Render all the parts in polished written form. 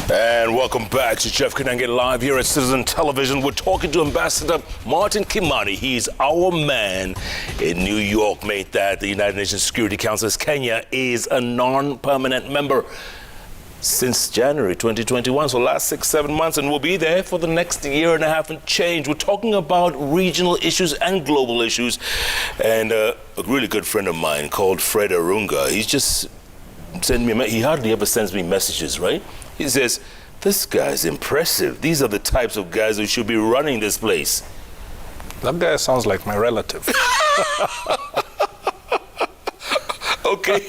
And welcome back to JKLive here at Citizen Television. We're talking to Ambassador Martin Kimani. He's our man in New York, made that the United Nations Security Council. Kenya is a non-permanent member since January 2021, so last 6-7 months, and we'll be there for the next year and a half and change. We're talking about regional issues and global issues. And a really good friend of mine called Fred Arunga, he's just sent me, he hardly ever sends me messages, right? He says, this guy's impressive. These are the types of guys who should be running this place. That guy sounds like my relative. Okay,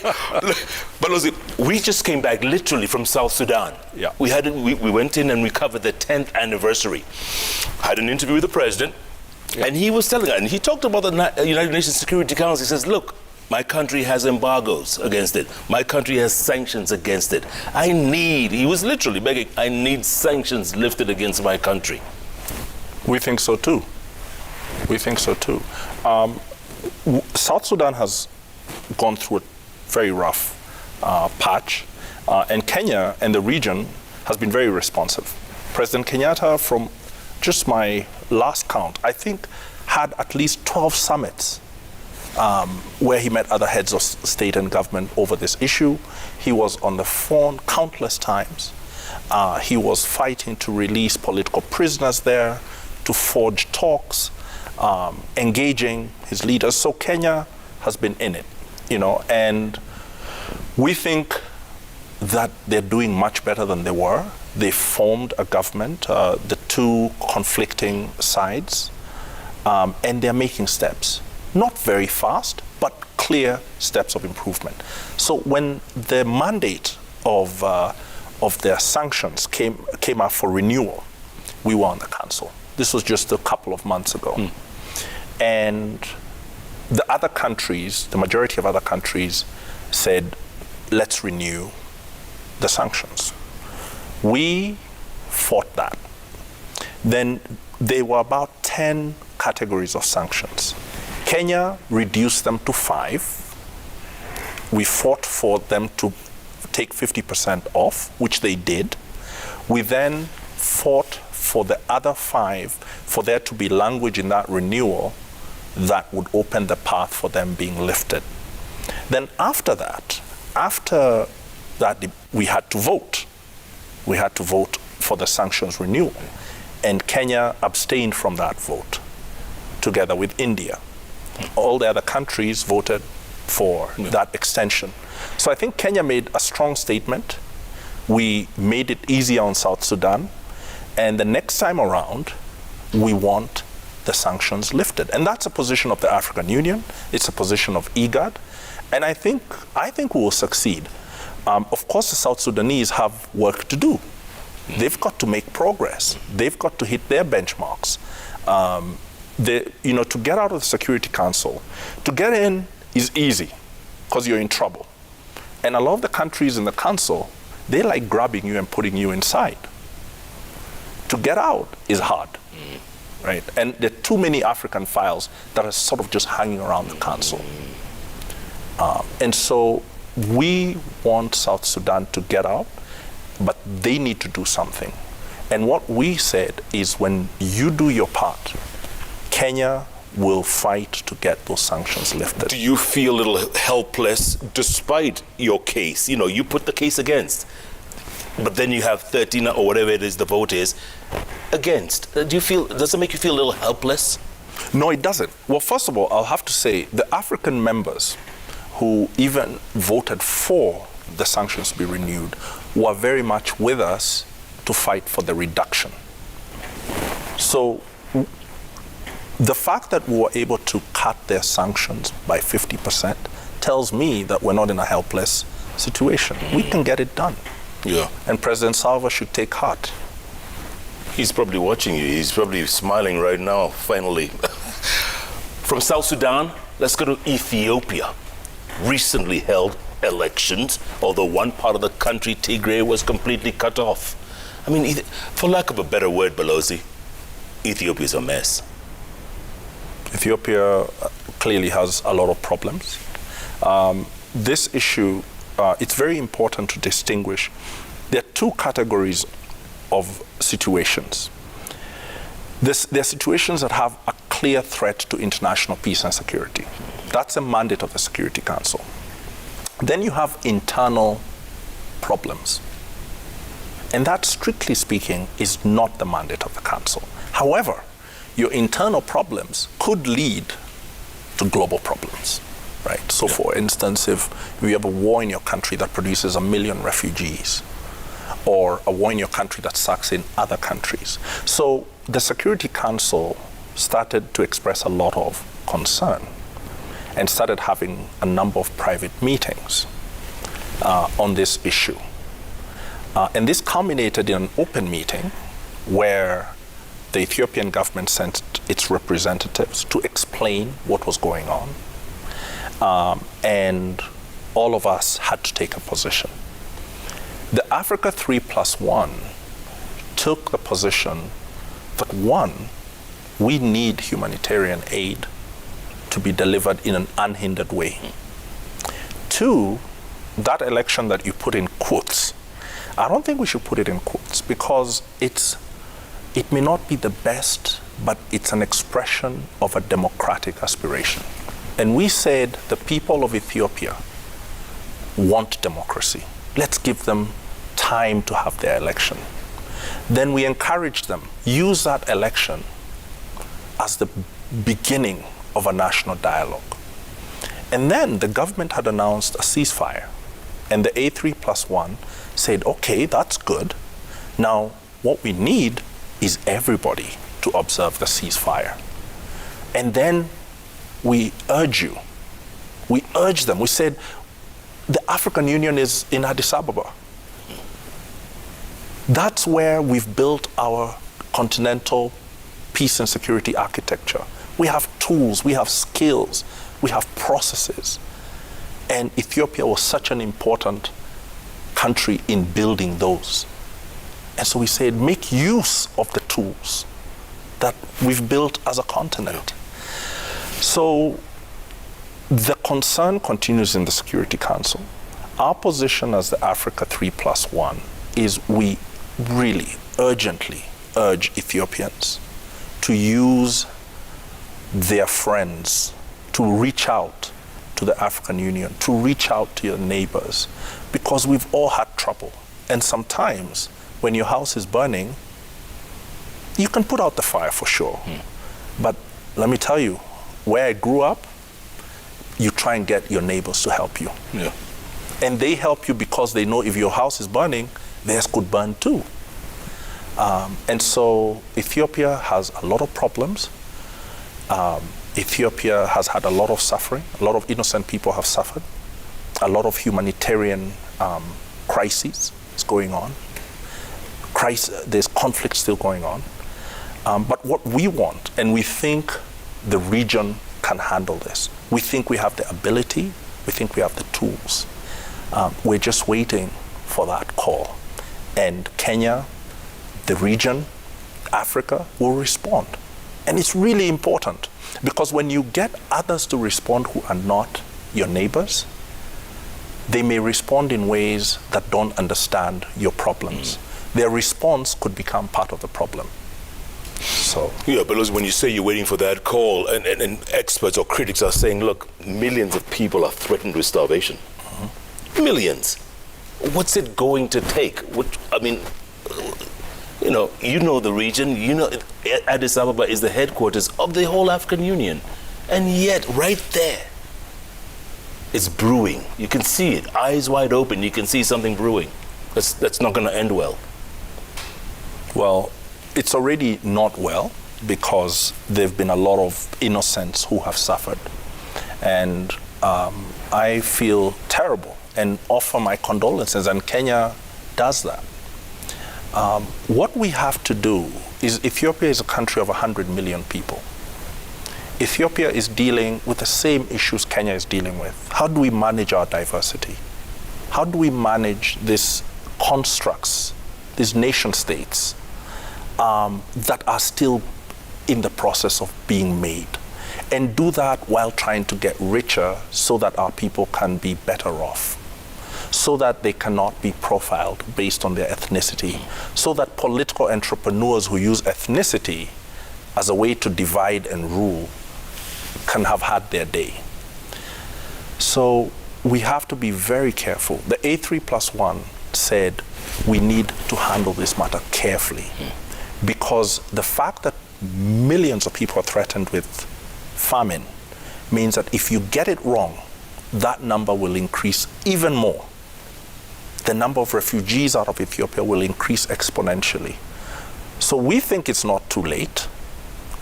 but listen, we just came back literally from South Sudan. Yeah. We went in and we covered the 10th anniversary. I had an interview with the president, and he was telling us, and he talked about the United Nations Security Council. He says, look, my country has embargoes against it. My country has sanctions against it. He was literally begging, I need sanctions lifted against my country. We think so too. We think so too. South Sudan has gone through a very rough patch, and Kenya and the region has been very responsive. President Kenyatta, from just my last count, I think had at least 12 summits where he met other heads of state and government over this issue. He was on the phone countless times. He was fighting to release political prisoners there, to forge talks, engaging his leaders. So Kenya has been in it, and we think that they're doing much better than they were. They formed a government, the two conflicting sides, and they're making steps. Not very fast, but clear steps of improvement. So when the mandate of their sanctions came up for renewal, we were on the council. This was just a couple of months ago. And the other countries, the majority of other countries, said, let's renew the sanctions. We fought that. Then there were about 10 categories of sanctions. Kenya reduced them to 5. We fought for them to take 50% off, which they did. We then fought for the other 5, for there to be language in that renewal that would open the path for them being lifted. Then after that, we had to vote. We had to vote for the sanctions renewal. And Kenya abstained from that vote, together with India. All the other countries voted for that extension. So I think Kenya made a strong statement. We made it easier on South Sudan. And the next time around, we want the sanctions lifted. And that's a position of the African Union. It's a position of IGAD. And I think we will succeed. Of course, the South Sudanese have work to do. They've got to make progress. They've got to hit their benchmarks. To get out of the Security Council, to get in is easy because you're in trouble. And a lot of the countries in the council, they like grabbing you and putting you inside. To get out is hard, right? And there are too many African files that are sort of just hanging around the council. And so we want South Sudan to get out, but they need to do something. And what we said is, when you do your part, Kenya will fight to get those sanctions lifted. Do you feel a little helpless despite your case? You put the case against, but then you have 13 or whatever it is the vote is against. Does it make you feel a little helpless? No, it doesn't. Well, first of all, I'll have to say the African members who even voted for the sanctions to be renewed were very much with us to fight for the reduction. So the fact that we were able to cut their sanctions by 50% tells me that we're not in a helpless situation. We can get it done. Yeah. And President Salva should take heart. He's probably watching you. He's probably smiling right now, finally. From South Sudan, let's go to Ethiopia. Recently held elections, although one part of the country, Tigray, was completely cut off. I mean, for lack of a better word, Balozi, Ethiopia's a mess. Ethiopia clearly has a lot of problems. This issue, it's very important to distinguish there are two categories of situations. There are situations that have a clear threat to international peace and security. That's a mandate of the Security Council. Then you have internal problems. And that, strictly speaking, is not the mandate of the Council. However, your internal problems could lead to global problems, right? So for instance, if you have a war in your country that produces 1 million refugees, or a war in your country that sucks in other countries. So the Security Council started to express a lot of concern and started having a number of private meetings on this issue. And this culminated in an open meeting where the Ethiopian government sent its representatives to explain what was going on. And all of us had to take a position. The Africa 3+1 took the position that, one, we need humanitarian aid to be delivered in an unhindered way. Two, that election that you put in quotes, I don't think we should put it in quotes because it may not be the best, but it's an expression of a democratic aspiration. And we said the people of Ethiopia want democracy. Let's give them time to have their election. Then we encourage them, use that election as the beginning of a national dialogue. And then the government had announced a ceasefire. And the A3+1 said, okay, that's good. Now, what we need is everybody to observe the ceasefire. And then we urge you, we urge them, we said, the African Union is in Addis Ababa. That's where we've built our continental peace and security architecture. We have tools, we have skills, we have processes. And Ethiopia was such an important country in building those. And so we said, make use of the tools that we've built as a continent. So the concern continues in the Security Council. Our position as the Africa 3+1 is we really urgently urge Ethiopians to use their friends to reach out to the African Union, to reach out to your neighbors, because we've all had trouble. And sometimes when your house is burning, you can put out the fire for sure. But let me tell you, where I grew up, you try and get your neighbors to help you. Yeah. And they help you because they know if your house is burning, theirs could burn too. And so Ethiopia has a lot of problems. Ethiopia has had a lot of suffering. A lot of innocent people have suffered. A lot of humanitarian crises is going on. There's conflict still going on. But what we want, and we think the region can handle this. We think we have the ability. We think we have the tools. We're just waiting for that call. And Kenya, the region, Africa will respond. And it's really important because when you get others to respond who are not your neighbors, they may respond in ways that don't understand your problems. Their response could become part of the problem. So yeah, but when you say you're waiting for that call, and experts or critics are saying, look, millions of people are threatened with starvation. Millions. What's it going to take? You know the region. You know Addis Ababa is the headquarters of the whole African Union, and yet right there, it's brewing. You can see it, eyes wide open. You can see something brewing. That's not going to end well. Well, it's already not well because there've been a lot of innocents who have suffered, and I feel terrible and offer my condolences, and Kenya does that. What we have to do is, Ethiopia is a country of 100 million people. Ethiopia is dealing with the same issues Kenya is dealing with. How do we manage our diversity? How do we manage these constructs, these nation states that are still in the process of being made? And do that while trying to get richer so that our people can be better off. so that they cannot be profiled based on their ethnicity, so that political entrepreneurs who use ethnicity as a way to divide and rule can have had their day. So we have to be very careful. The A3+1 said we need to handle this matter carefully, because the fact that millions of people are threatened with famine means that if you get it wrong, that number will increase even more. The number of refugees out of Ethiopia will increase exponentially. So we think it's not too late.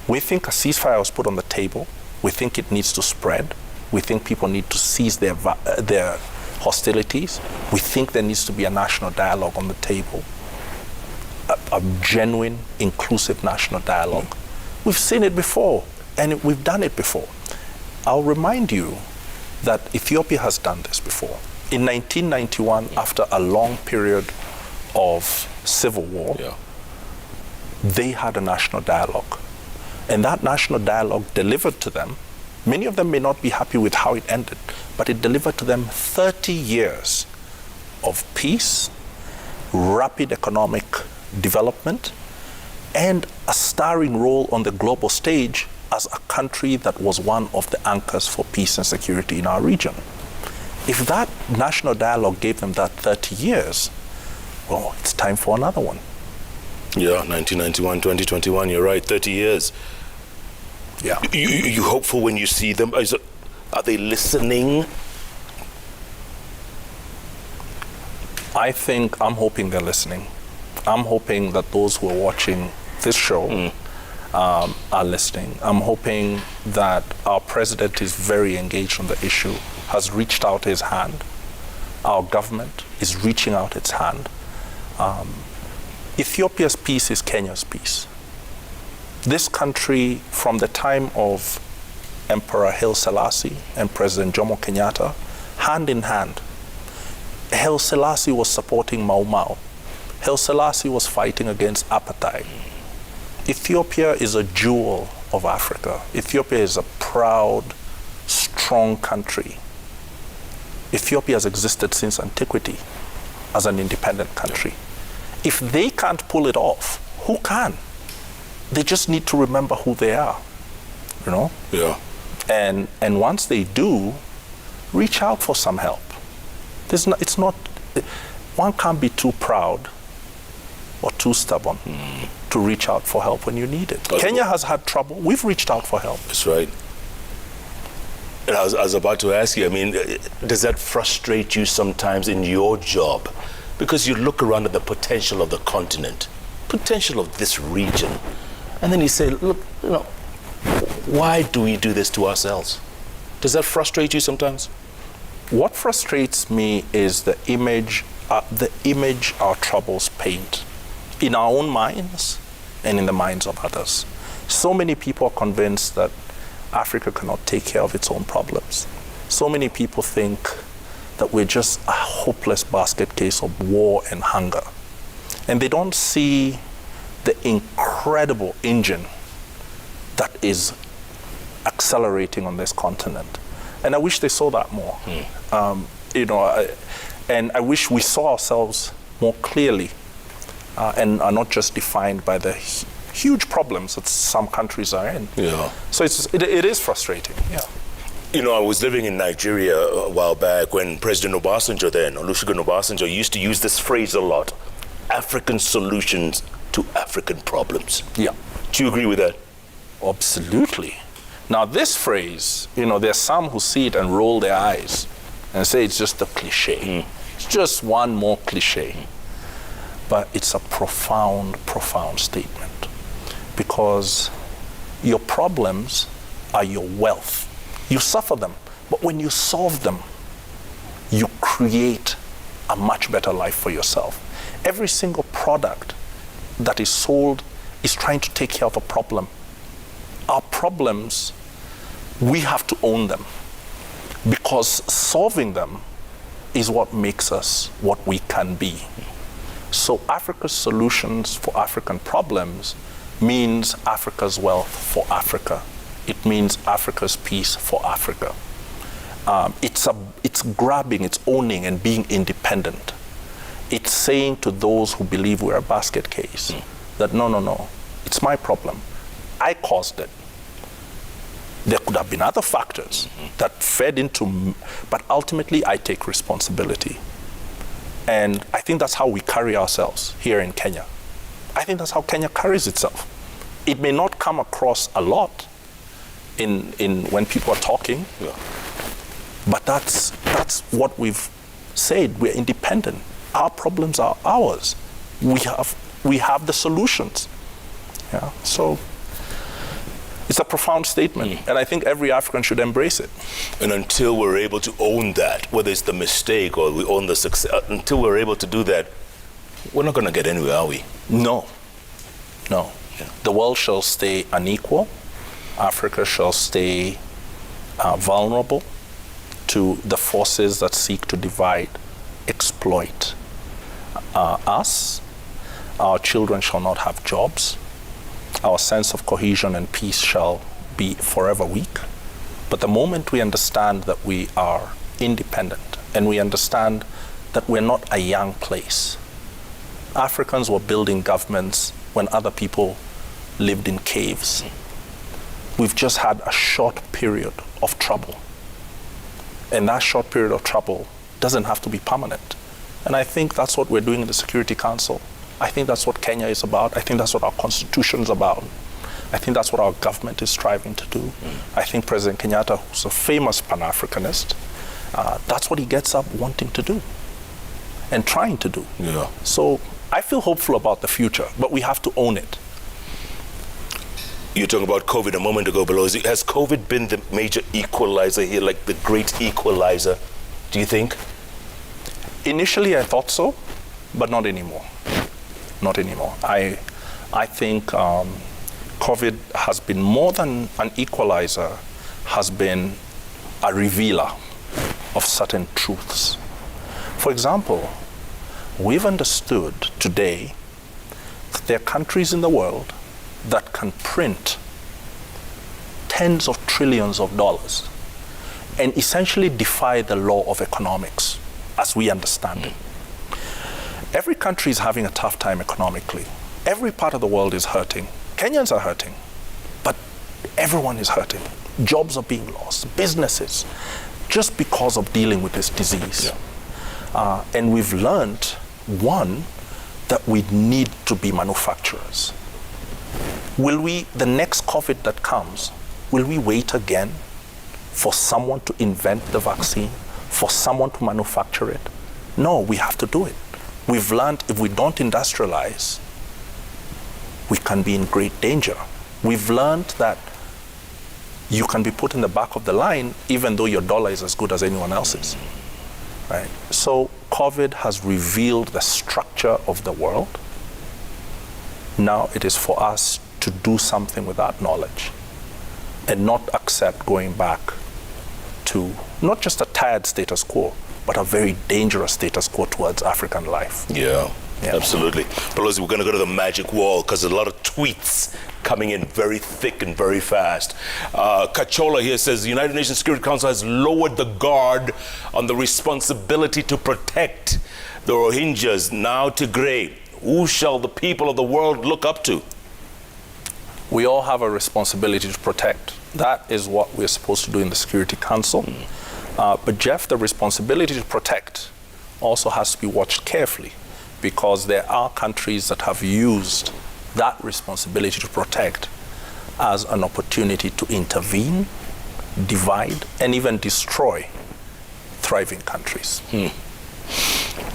We think a ceasefire was put on the table. We think it needs to spread. We think people need to cease their hostilities. We think there needs to be a national dialogue on the table, a genuine, inclusive national dialogue. We've seen it before, and we've done it before. I'll remind you that Ethiopia has done this before. In 1991, after a long period of civil war, they had a national dialogue. And that national dialogue delivered to them, many of them may not be happy with how it ended, but it delivered to them 30 years of peace, rapid economic development, and a starring role on the global stage as a country that was one of the anchors for peace and security in our region. If that national dialogue gave them that 30 years, well, it's time for another one. Yeah, 1991, 2021, you're right, 30 years. Yeah. You hopeful when you see them? Are they listening? I'm hoping they're listening. I'm hoping that those who are watching this show are listening. I'm hoping that our president is very engaged on the issue, has reached out his hand. Our government is reaching out its hand. Ethiopia's peace is Kenya's peace. This country, from the time of Emperor Haile Selassie and President Jomo Kenyatta, hand in hand, Haile Selassie was supporting Mau Mau. Haile Selassie was fighting against apartheid. Ethiopia is a jewel of Africa. Ethiopia is a proud, strong country. Ethiopia has existed since antiquity as an independent country. If they can't pull it off, who can? They just need to remember who they are, you know? Yeah. And once they do, reach out for some help. One can't be too proud or too stubborn to reach out for help when you need it. Kenya has had trouble. We've reached out for help. That's right. And I was about to ask you, I mean, does that frustrate you sometimes in your job? Because you look around at the potential of the continent, potential of this region, and then you say, look, you know, why do we do this to ourselves? Does that frustrate you sometimes? What frustrates me is the image our troubles paint in our own minds and in the minds of others. So many people are convinced that Africa cannot take care of its own problems. So many people think that we're just a hopeless basket case of war and hunger. And they don't see the incredible engine that is accelerating on this continent. And I wish they saw that more. And I wish we saw ourselves more clearly and are not just defined by the huge problems that some countries are in. Yeah. So it is frustrating. Yeah. You know, I was living in Nigeria a while back when President Obasanjo then, Olusegun Obasanjo, used to use this phrase a lot: African solutions to African problems. Yeah. Do you agree with that? Absolutely. Now this phrase, there's some who see it and roll their eyes and say it's just a cliche. It's just one more cliche. But it's a profound, profound statement, because your problems are your wealth. You suffer them, but when you solve them, you create a much better life for yourself. Every single product that is sold is trying to take care of a problem. Our problems, we have to own them, because solving them is what makes us what we can be. So Africa's solutions for African problems means Africa's wealth for Africa. It means Africa's peace for Africa. It's grabbing, it's owning and being independent. It's saying to those who believe we're a basket case that no, it's my problem. I caused it. There could have been other factors that fed into, but ultimately I take responsibility. And I think that's how we carry ourselves here in Kenya. I think that's how Kenya carries itself. It may not come across a lot in when people are talking, but that's what we've said. We're independent. Our problems are ours. We have the solutions. Yeah. So it's a profound statement, and I think every African should embrace it. And until we're able to own that, whether it's the mistake or we own the success, until we're able to do that, we're not going to get anywhere, are we? No. Yeah. The world shall stay unequal. Africa shall stay vulnerable to the forces that seek to divide, exploit us. Our children shall not have jobs. Our sense of cohesion and peace shall be forever weak. But the moment we understand that we are independent and we understand that we're not a young place, Africans were building governments when other people lived in caves. We've just had a short period of trouble. And that short period of trouble doesn't have to be permanent. And I think that's what we're doing in the Security Council. I think that's what Kenya is about. I think that's what our constitution is about. I think that's what our government is striving to do. I think President Kenyatta, who's a famous Pan-Africanist, that's what he gets up wanting to do and trying to do. Yeah. So I feel hopeful about the future, but we have to own it. You were talking about COVID a moment ago, Balozi. Has COVID been the major equalizer here, like the great equalizer, do you think? Initially, I thought so, but not anymore. Not anymore. I think COVID has been more than an equalizer, has been a revealer of certain truths. For example, we've understood today that there are countries in the world that can print tens of trillions of dollars and essentially defy the law of economics as we understand it. Every country is having a tough time economically. Every part of the world is hurting. Kenyans are hurting, but everyone is hurting. Jobs are being lost, businesses, just because of dealing with this disease. Yeah. And we've learned, one, that we need to be manufacturers. Will we, the next COVID that comes, will we wait again for someone to invent the vaccine, for someone to manufacture it? No, we have to do it. We've learned if we don't industrialize, we can be in great danger. We've learned that you can be put in the back of the line even though your dollar is as good as anyone else's. Right? So COVID has revealed the structure of the world. Now it is for us to do something with that knowledge and not accept going back to not just a tired status quo, but a very dangerous status quo towards African life. Yeah, absolutely. Balozi, we're going to go to the magic wall because there's a lot of tweets coming in very thick and very fast. Kachola here says the United Nations Security Council has lowered the guard on the responsibility to protect the Rohingyas. Now Tigray. Who shall the people of the world look up to? We all have a responsibility to protect. That is what we're supposed to do in the Security Council. But Jeff, the responsibility to protect also has to be watched carefully because there are countries that have used that responsibility to protect as an opportunity to intervene, divide, and even destroy thriving countries.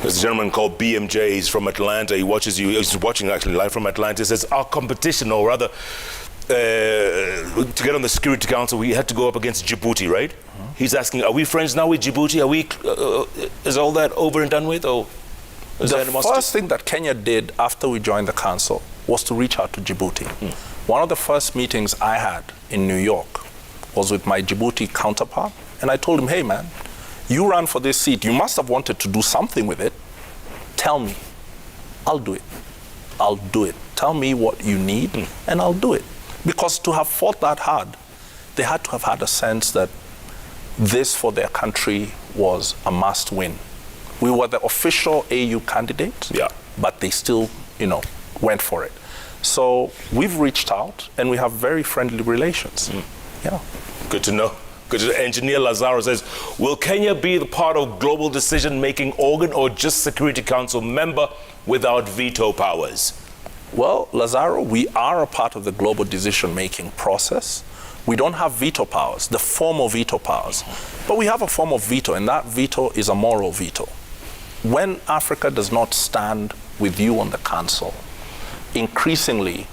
There's a gentleman called BMJ. He's from Atlanta. He watches you. He's watching actually live from Atlanta. He says our competition, or rather, to get on the Security Council, we had to go up against Djibouti, right? He's asking, are we friends now with Djibouti? Are we? Is all that over and done with? Or is the first thing that Kenya did after we joined the council was to reach out to Djibouti. One of the first meetings I had in New York was with my Djibouti counterpart, and I told him, hey man, you ran for this seat. You must have wanted to do something with it. Tell me. I'll do it. I'll do it. Tell me what you need, and I'll do it. Because to have fought that hard, they had to have had a sense that this for their country was a must win. We were the official AU candidate, but they still, went for it. So we've reached out and we have very friendly relations. Yeah. Good to know. Good to know. Engineer Lazaro says, will Kenya be the part of global decision-making organ or just Security Council member without veto powers? Well, Lazaro, we are a part of the global decision-making process. We don't have veto powers, the formal veto powers, but we have a form of veto, and that veto is a moral veto. When Africa does not stand with you on the council, increasingly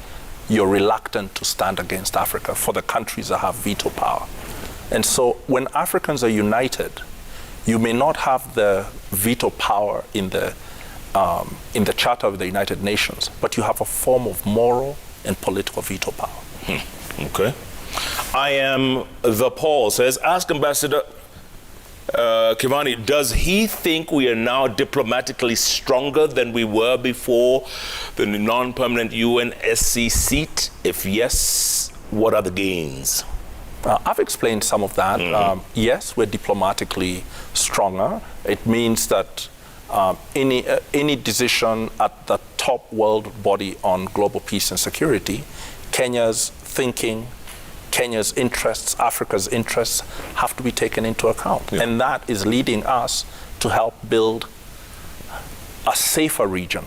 you're reluctant to stand against Africa for the countries that have veto power. And so when Africans are united, you may not have the veto power in the Charter of the United Nations, but you have a form of moral and political veto power. Okay. I am the Paul says, ask Ambassador Kimani, does he think we are now diplomatically stronger than we were before the non-permanent UNSC seat? If yes, what are the gains? I've explained some of that. Yes, we're diplomatically stronger. It means that any decision at the top world body on global peace and security, Kenya's thinking, Kenya's interests, Africa's interests have to be taken into account. And that is leading us to help build a safer region.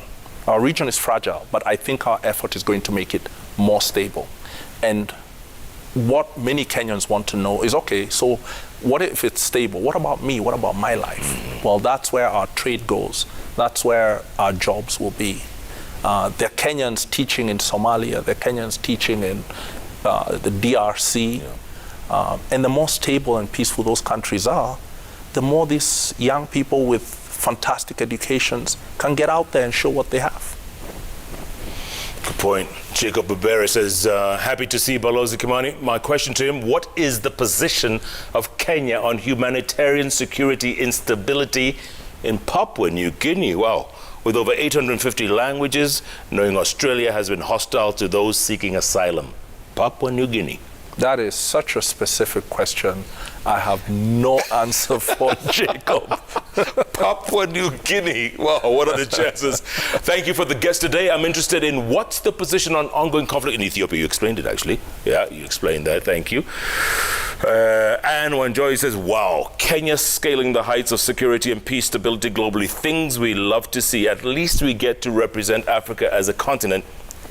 Our region is fragile, but I think our effort is going to make it more stable. And what many Kenyans want to know is, okay, so what if it's stable? What about me? What about my life? Well, that's where our trade goes. That's where our jobs will be. There are Kenyans teaching in Somalia. There are Kenyans teaching in the DRC. And the more stable and peaceful those countries are, the more these young people with fantastic educations can get out there and show what they have. Good point. Jacob Bubera says, happy to see Balozi Kimani. My question to him, what is the position of Kenya on humanitarian security instability in Papua New Guinea? Wow. With over 850 languages, knowing Australia has been hostile to those seeking asylum. Papua New Guinea. That is such a specific question. I have no answer for Jacob. Papua New Guinea. Wow, what are the chances? Thank you for the guest today. I'm interested in what's the position on ongoing conflict in Ethiopia. You explained it, actually. Yeah, you explained that. Thank you. And Wanjoy says, wow, Kenya scaling the heights of security and peace stability globally. Things we love to see. At least we get to represent Africa as a continent,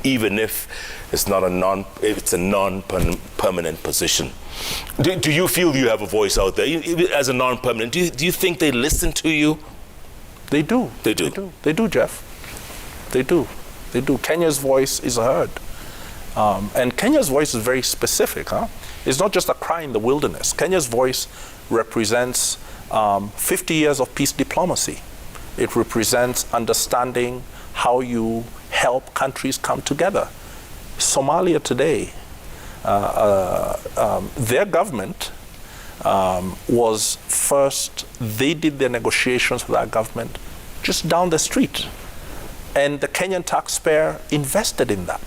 even if it's not it's a non-permanent position. Do you feel you have a voice out there as a non-permanent? Do you think they listen to you? They do. They do. They do, Jeff. They do. They do. Kenya's voice is heard. And Kenya's voice is very specific. It's not just a cry in the wilderness. Kenya's voice represents 50 years of peace diplomacy. It represents understanding how you help countries come together. Somalia today, their government was first, they did their negotiations with our government just down the street. And the Kenyan taxpayer invested in that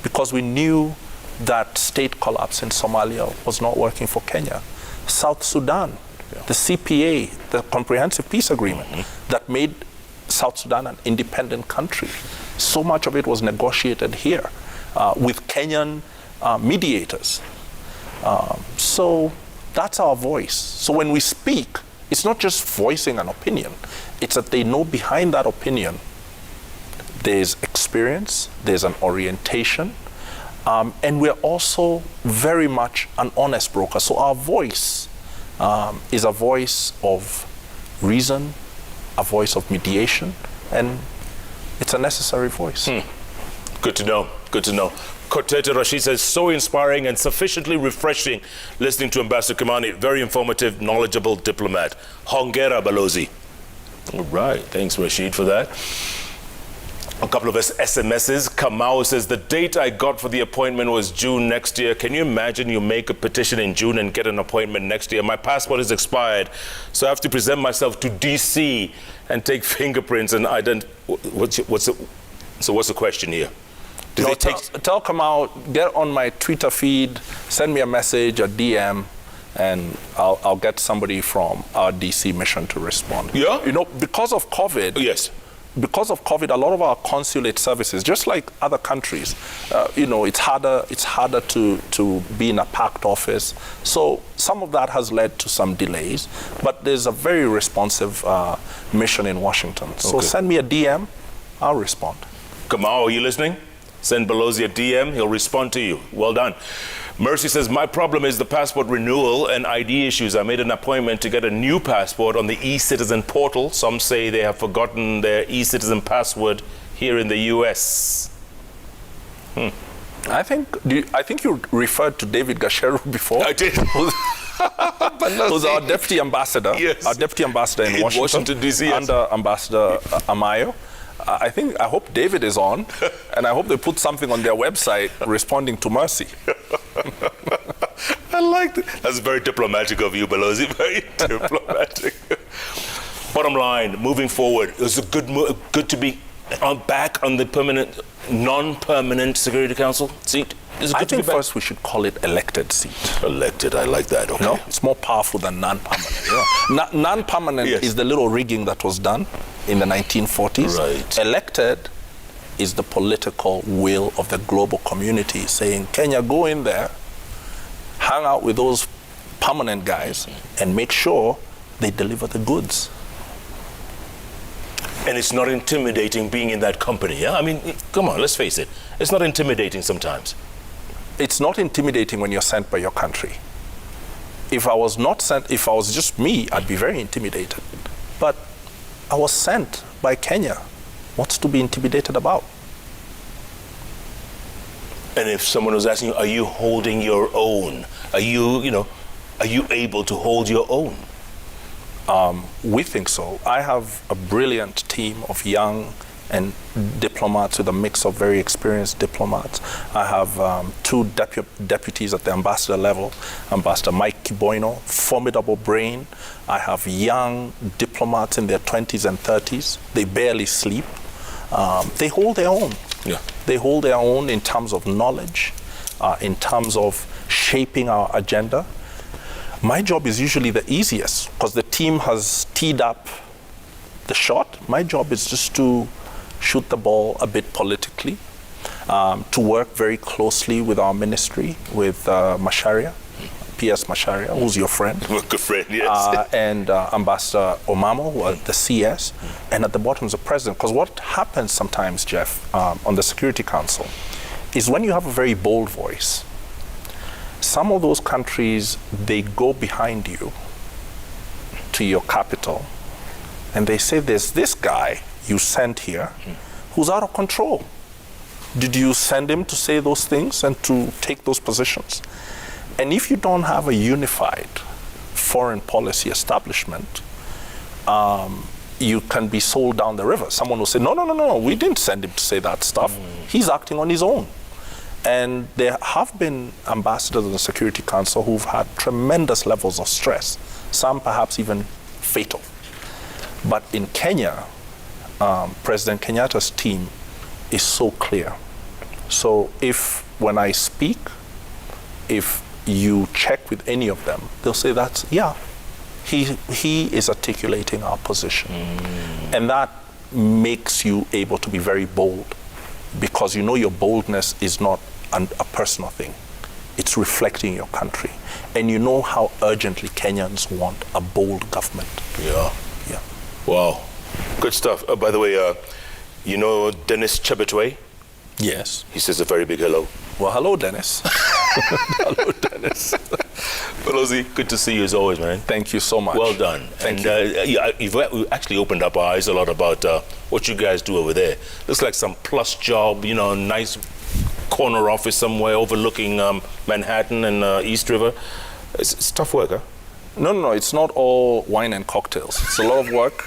because we knew that state collapse in Somalia was not working for Kenya. South Sudan, the CPA, the Comprehensive Peace Agreement, that made South Sudan an independent country. So much of it was negotiated here with Kenyan mediators. So that's our voice. So when we speak, it's not just voicing an opinion. It's that they know behind that opinion there's experience, there's an orientation, and we're also very much an honest broker. So our voice is a voice of reason, a voice of mediation, and it's a necessary voice. Good to know. Good to know. Kotete Rashid says, so inspiring and sufficiently refreshing listening to Ambassador Kimani. Very informative, knowledgeable diplomat. Hongera Balozi. All right. Thanks, Rashid, for that. A couple of SMSs. Kamau says, the date I got for the appointment was June next year. Can you imagine you make a petition in June and get an appointment next year? My passport is expired, so I have to present myself to DC and take fingerprints and what's the question here? Tell Kamau, get on my Twitter feed, send me a message, a DM, and I'll get somebody from our DC mission to respond. Yeah? You know, because of COVID, Yes. because of COVID, a lot of our consulate services, just like other countries, you know, it's harder to be in a packed office. So some of that has led to some delays, but there's a very responsive mission in Washington. So Okay. send me a DM, I'll respond. Kamau, are you listening? Send Belosi a DM, he'll respond to you. Well done. Mercy says, my problem is the passport renewal and ID issues. I made an appointment to get a new passport on the e-citizen portal. Some say they have forgotten their e-citizen password here in the US. I think you referred to David Gasheru before. I did. Who's our deputy ambassador? Yes. Our deputy ambassador in Washington, D.C. Yes. under Ambassador Amayo. I hope David is on, and I hope they put something on their website responding to Mercy. I like that. That's very diplomatic of you, Belosi. Very diplomatic. Bottom line, moving forward, it was good to be back on the non-permanent Security Council seat. I think first we should call it elected seat. Elected, I like that. Okay. No, it's more powerful than non-permanent. Non-permanent Yes. is the little rigging that was done in the 1940s. Right. Elected is the political will of the global community saying, Kenya, go in there, hang out with those permanent guys, and make sure they deliver the goods. And it's not intimidating being in that company, yeah? I mean, come on, let's face it. It's not intimidating sometimes. It's not intimidating when you're sent by your country. If I was not sent, if I was just me, I'd be very intimidated. But I was sent by Kenya. What's to be intimidated about? And if someone was asking you, are you holding your own? Are you able to hold your own? We think so. I have a brilliant team of young and diplomats with a mix of very experienced diplomats. I have two deputies at the ambassador level, Ambassador Mike Kiboino, formidable brain. I have young diplomats in their 20s and 30s. They barely sleep. They hold their own. Yeah. They hold their own in terms of knowledge, in terms of shaping our agenda. My job is usually the easiest because the team has teed up the shot. My job is just to shoot the ball a bit politically, to work very closely with our ministry, with Macharia, P.S. Macharia, who's your friend. Good friend, yes. And Ambassador Omamo, the CS, and at the bottom is the president. Because what happens sometimes, Jeff, on the Security Council, is when you have a very bold voice, some of those countries, they go behind you to your capital, and they say, there's this guy you sent here who's out of control. Did you send him to say those things and to take those positions? And if you don't have a unified foreign policy establishment, you can be sold down the river. Someone will say, no, we didn't send him to say that stuff. He's acting on his own. And there have been ambassadors in the Security Council who've had tremendous levels of stress, some perhaps even fatal. But in Kenya, President Kenyatta's team is so clear. So when I speak, if you check with any of them, they'll say he is articulating our position. And that makes you able to be very bold, because you know your boldness is not a personal thing. It's reflecting your country. And you know how urgently Kenyans want a bold government. Yeah. Yeah. Wow. Good stuff. By the way, you know Dennis Chebetwe? Yes. He says a very big hello. Well, hello, Dennis. Hello, Dennis. Belosi, good to see you as always, man. Thank you so much. Well done. Thank you. You've actually opened up our eyes a lot about what you guys do over there. Looks like some plus job, nice corner office somewhere overlooking Manhattan and East River. It's tough work, huh? No, it's not all wine and cocktails. It's a lot of work,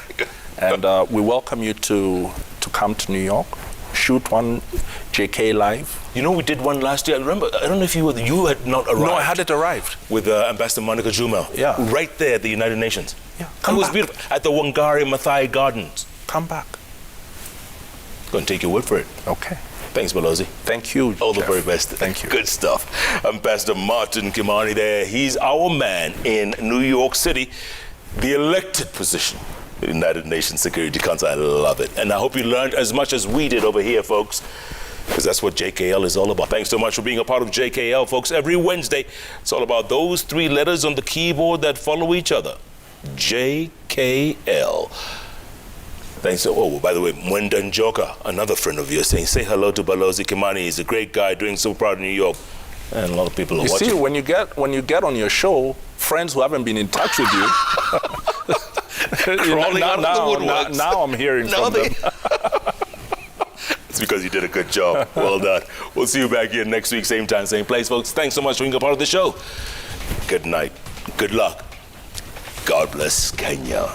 and we welcome you to come to New York, shoot one JKLive. We did one last year. I remember, I don't know if you had not arrived. No, I hadn't arrived. With Ambassador Monica Juma. Yeah. Right there at the United Nations. Yeah. It was beautiful. At the Wangari Maathai Gardens. Come back. Going to take your word for it. Okay. Thanks, Balozi. Thank you. All the Jeff. very best. Thank you. Good stuff. Ambassador Martin Kimani there. He's our man in New York City, the elected position. The United Nations Security Council. I love it. And I hope you learned as much as we did over here, folks, because that's what JKL is all about. Thanks so much for being a part of JKL, folks. Every Wednesday, it's all about those 3 letters on the keyboard that follow each other. JKL. Thanks. Oh, by the way, Mwenda Njoka, another friend of yours, saying, say hello to Balozi Kimani. He's a great guy, doing so proud in New York. And a lot of people are watching. You see, when you get on your show, friends who haven't been in touch with you, Crawling out of the woodworks. Now I'm hearing from them. It's because you did a good job. Well done. We'll see you back here next week, same time, same place, folks. Thanks so much for being a part of the show. Good night. Good luck. God bless Kenya.